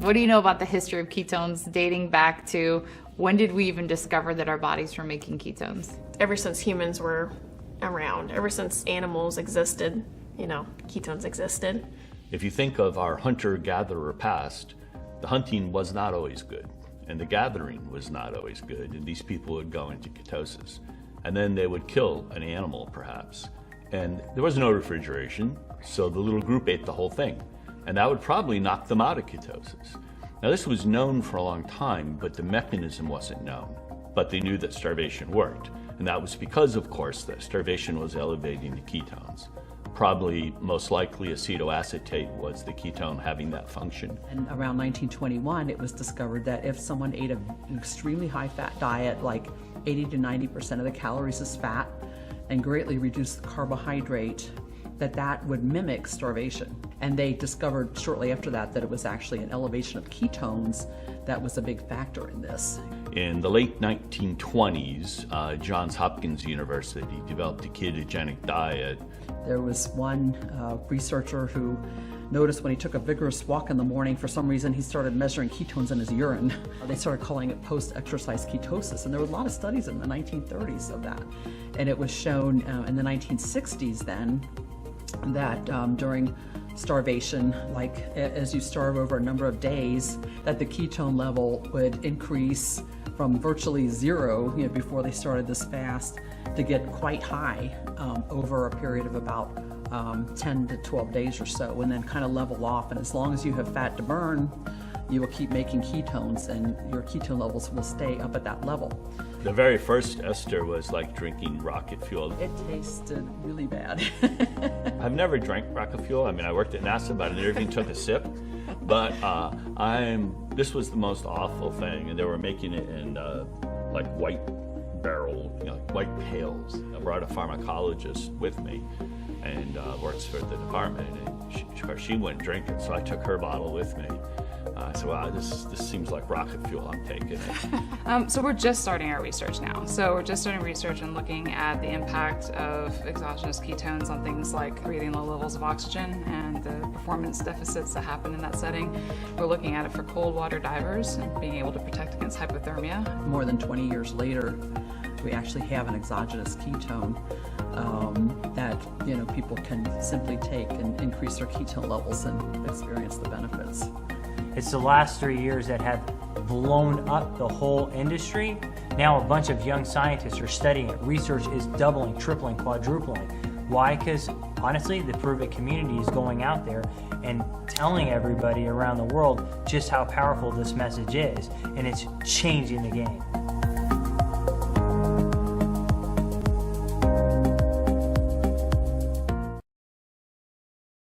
What do you know about the history of ketones dating back to when did we even discover that our bodies were making ketones? Ever since humans were around, ever since animals existed, ketones existed. If you think of our hunter-gatherer past, the hunting was not always good, and the gathering was not always good, and these people would go into ketosis. And then they would kill an animal, perhaps. And there was no refrigeration, so the little group ate the whole thing. And that would probably knock them out of ketosis. Now, this was known for a long time, but the mechanism wasn't known. But they knew that starvation worked. And that was because, of course, that starvation was elevating the ketones. Probably, most likely, acetoacetate was the ketone having that function. And around 1921, it was discovered that if someone ate an extremely high-fat diet, like 80 to 90% of the calories is fat, and greatly reduced the carbohydrate, that would mimic starvation. And they discovered shortly after that it was actually an elevation of ketones that was a big factor in this. In the late 1920s, Johns Hopkins University developed a ketogenic diet. There was one researcher who noticed when he took a vigorous walk in the morning, for some reason he started measuring ketones in his urine. They started calling it post-exercise ketosis, and there were a lot of studies in the 1930s of that. And it was shown in the 1960s then that during starvation, like as you starve over a number of days, that the ketone level would increase from virtually zero, before they started this fast, to get quite high over a period of about 10 to 12 days or so, and then kind of level off. And as long as you have fat to burn, you will keep making ketones, and your ketone levels will stay up at that level. The very first ester was like drinking rocket fuel. It tasted really bad. I've never drank rocket fuel. I mean, I worked at NASA, but I never even took a sip. But this was the most awful thing, and they were making it in like white barrel, white pails. I brought a pharmacologist with me, and works for the department, and she wouldn't drink it, so I took her bottle with me. I said, wow, this seems like rocket fuel, I'm taking it. So we're just starting our research now. So we're just starting research and looking at the impact of exogenous ketones on things like breathing low levels of oxygen and the performance deficits that happen in that setting. We're looking at it for cold water divers and being able to protect against hypothermia. More than 20 years later, we actually have an exogenous ketone that people can simply take and increase their ketone levels and experience the benefits. It's the last 3 years that have blown up the whole industry. Now a bunch of young scientists are studying it. Research is doubling, tripling, quadrupling. Why? Because honestly, the Prove It community is going out there and telling everybody around the world just how powerful this message is, and it's changing the game.